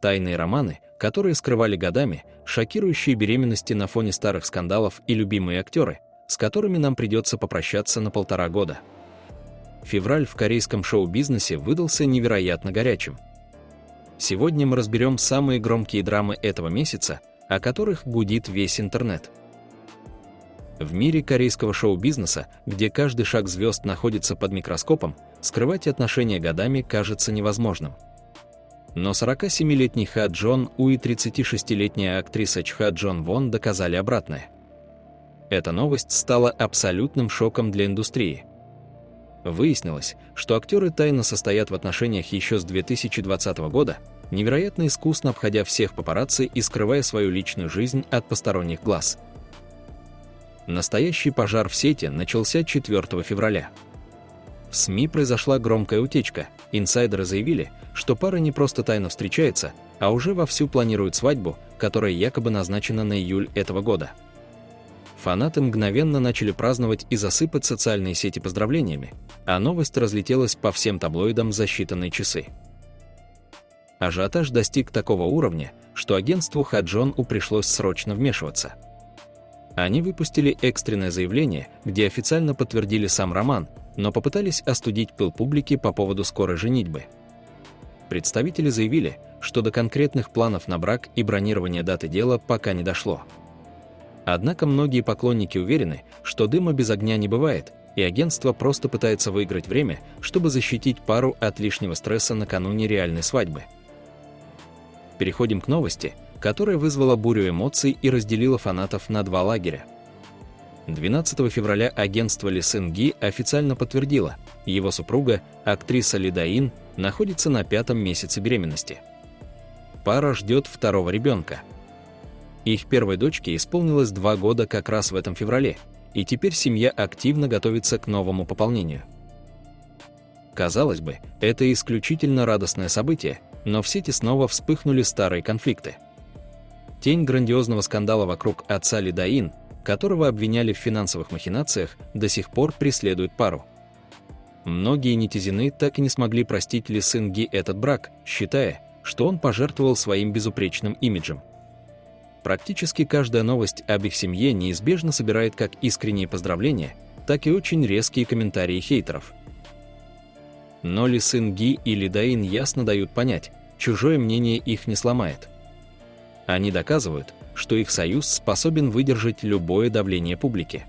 Тайные романы, которые скрывали годами, шокирующие беременности на фоне старых скандалов и любимые актеры, с которыми нам придется попрощаться на 1,5 года. Февраль в корейском шоу-бизнесе выдался невероятно горячим. Сегодня мы разберем самые громкие драмы этого месяца, о которых гудит весь интернет. В мире корейского шоу-бизнеса, где каждый шаг звезд находится под микроскопом, скрывать отношения годами кажется невозможным. Но 47-летний Ха Джон У и 36-летняя актриса Чха Джон Вон доказали обратное. Эта новость стала абсолютным шоком для индустрии. Выяснилось, что актеры тайно состоят в отношениях еще с 2020 года, невероятно искусно обходя всех папарацци и скрывая свою личную жизнь от посторонних глаз. Настоящий пожар в сети начался 4 февраля. В СМИ произошла громкая утечка. Инсайдеры заявили, что пара не просто тайно встречается, а уже вовсю планирует свадьбу, которая якобы назначена на июль этого года. Фанаты мгновенно начали праздновать и засыпать социальные сети поздравлениями, а новость разлетелась по всем таблоидам за считанные часы. Ажиотаж достиг такого уровня, что агентству Ха Джон У пришлось срочно вмешиваться. Они выпустили экстренное заявление, где официально подтвердили сам роман, но попытались остудить пыл публики по поводу скорой женитьбы. Представители заявили, что до конкретных планов на брак и бронирования даты дела пока не дошло. Однако многие поклонники уверены, что дыма без огня не бывает, и агентство просто пытается выиграть время, чтобы защитить пару от лишнего стресса накануне реальной свадьбы. Переходим к новости, которая вызвала бурю эмоций и разделила фанатов на два лагеря. 12 февраля агентство Ли Сын Ги официально подтвердило, его супруга, актриса Ли Да-ин, находится на 5-м месяце беременности. Пара ждет второго ребенка. Их первой дочке исполнилось 2 года как раз в этом феврале, и теперь семья активно готовится к новому пополнению. Казалось бы, это исключительно радостное событие, но в сети снова вспыхнули старые конфликты. Тень грандиозного скандала вокруг отца Ли Да-ин, которого обвиняли в финансовых махинациях, до сих пор преследует пару. Многие нетизены так и не смогли простить Ли Сын Ги этот брак, считая, что он пожертвовал своим безупречным имиджем. Практически каждая новость об их семье неизбежно собирает как искренние поздравления, так и очень резкие комментарии хейтеров. Но Ли Сын Ги и Ли Да-ин ясно дают понять, чужое мнение их не сломает. Они доказывают, что их союз способен выдержать любое давление публики.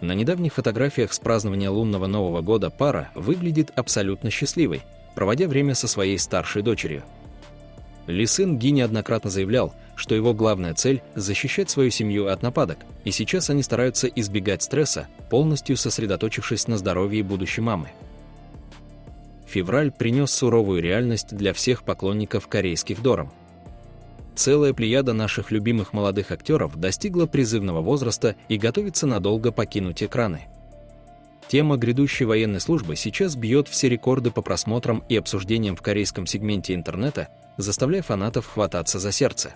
На недавних фотографиях с празднования лунного Нового года пара выглядит абсолютно счастливой, проводя время со своей старшей дочерью. Ли Сын Ги неоднократно заявлял, что его главная цель – защищать свою семью от нападок, и сейчас они стараются избегать стресса, полностью сосредоточившись на здоровье будущей мамы. Февраль принес суровую реальность для всех поклонников корейских дорам. Целая плеяда наших любимых молодых актеров достигла призывного возраста и готовится надолго покинуть экраны. Тема грядущей военной службы сейчас бьет все рекорды по просмотрам и обсуждениям в корейском сегменте интернета, заставляя фанатов хвататься за сердце.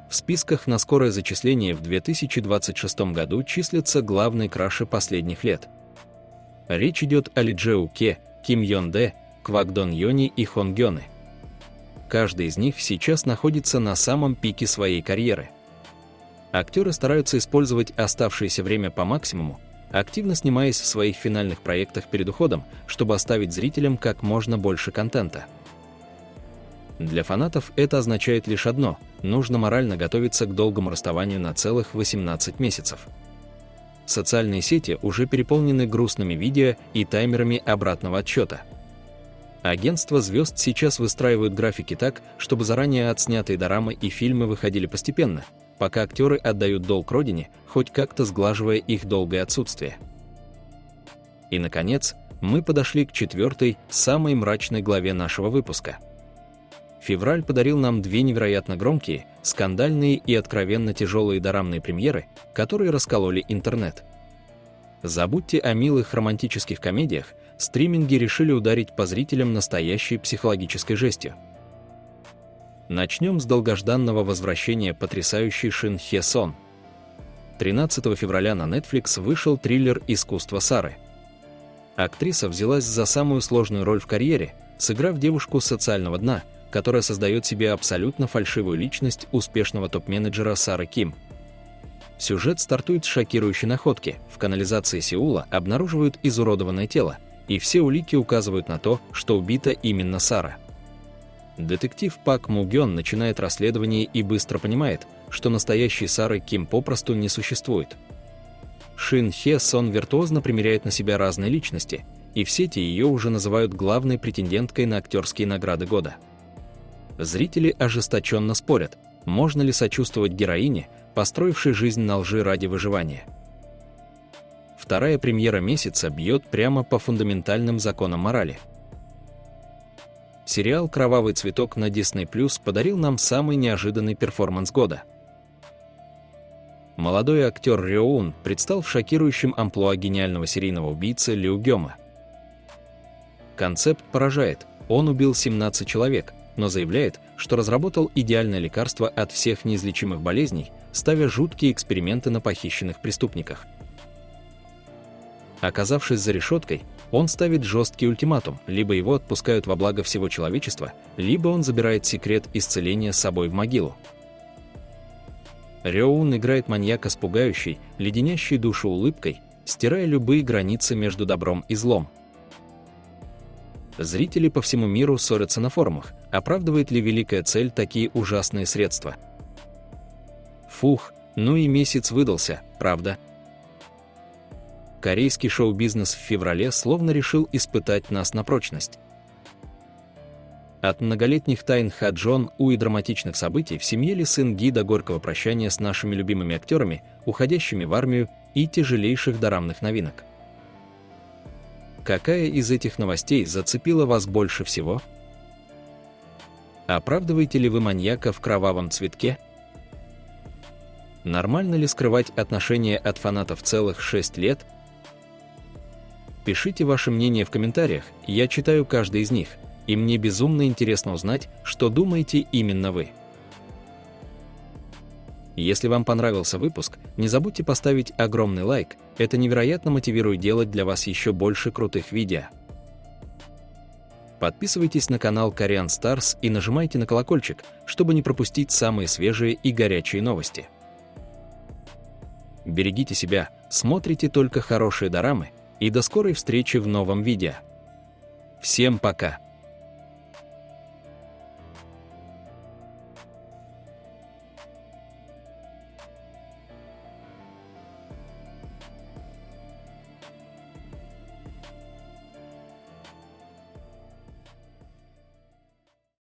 В списках на скорое зачисление в 2026 году числятся главные краши последних лет. Речь идет о Ли Джеу Ке, Ким Йон Дэ, Квак Дон Йони и Хон Гёне. Каждый из них сейчас находится на самом пике своей карьеры. Актеры стараются использовать оставшееся время по максимуму, активно снимаясь в своих финальных проектах перед уходом, чтобы оставить зрителям как можно больше контента. Для фанатов это означает лишь одно – нужно морально готовиться к долгому расставанию на целых 18 месяцев. Социальные сети уже переполнены грустными видео и таймерами обратного отсчета. Агентства звезд сейчас выстраивают графики так, чтобы заранее отснятые дорамы и фильмы выходили постепенно, пока актеры отдают долг родине, хоть как-то сглаживая их долгое отсутствие. И, наконец, мы подошли к 4-й, самой мрачной главе нашего выпуска. Февраль подарил нам 2 невероятно громкие, скандальные и откровенно тяжелые дорамные премьеры, которые раскололи интернет. Забудьте о милых романтических комедиях, стриминги решили ударить по зрителям настоящей психологической жестью. Начнем с долгожданного возвращения потрясающей Шин Хе Сон. 13 февраля на Netflix вышел триллер «Искусство Сары». Актриса взялась за самую сложную роль в карьере, сыграв девушку социального дна, которая создает себе абсолютно фальшивую личность успешного топ-менеджера Сары Ким. Сюжет стартует с шокирующей находки. В канализации Сеула обнаруживают изуродованное тело, и все улики указывают на то, что убита именно Сара. Детектив Пак Му Гён начинает расследование и быстро понимает, что настоящей Сары Ким попросту не существует. Шин Хе Сон виртуозно примеряет на себя разные личности, и в сети ее уже называют главной претенденткой на актерские награды года. Зрители ожесточенно спорят, можно ли сочувствовать героине, построившей жизнь на лжи ради выживания. Вторая премьера месяца бьет прямо по фундаментальным законам морали. Сериал «Кровавый цветок» на Disney Plus подарил нам самый неожиданный перформанс года. Молодой актер Рё Ун предстал в шокирующем амплуа гениального серийного убийцы Лю Гёма. Концепт поражает. Он убил 17 человек, но заявляет, что разработал идеальное лекарство от всех неизлечимых болезней, ставя жуткие эксперименты на похищенных преступниках. Оказавшись за решеткой, он ставит жесткий ультиматум: либо его отпускают во благо всего человечества, либо он забирает секрет исцеления с собой в могилу. Рё Ун играет маньяка с пугающей, леденящей душу улыбкой, стирая любые границы между добром и злом. Зрители по всему миру ссорятся на форумах, оправдывает ли великая цель такие ужасные средства. Фух, ну и месяц выдался, правда? Корейский шоу-бизнес в феврале словно решил испытать нас на прочность. От многолетних тайн Ха Джон У и драматичных событий в семье Ли Сын Ги до горького прощания с нашими любимыми актерами, уходящими в армию, и тяжелейших дорамных новинок. Какая из этих новостей зацепила вас больше всего? Оправдываете ли вы маньяка в «Кровавом цветке»? Нормально ли скрывать отношения от фанатов целых 6 лет? Пишите ваше мнение в комментариях, я читаю каждый из них, и мне безумно интересно узнать, что думаете именно вы. Если вам понравился выпуск, не забудьте поставить огромный лайк, это невероятно мотивирует делать для вас еще больше крутых видео. Подписывайтесь на канал Korean Stars и нажимайте на колокольчик, чтобы не пропустить самые свежие и горячие новости. Берегите себя, смотрите только хорошие дорамы, и до скорой встречи в новом видео. Всем пока!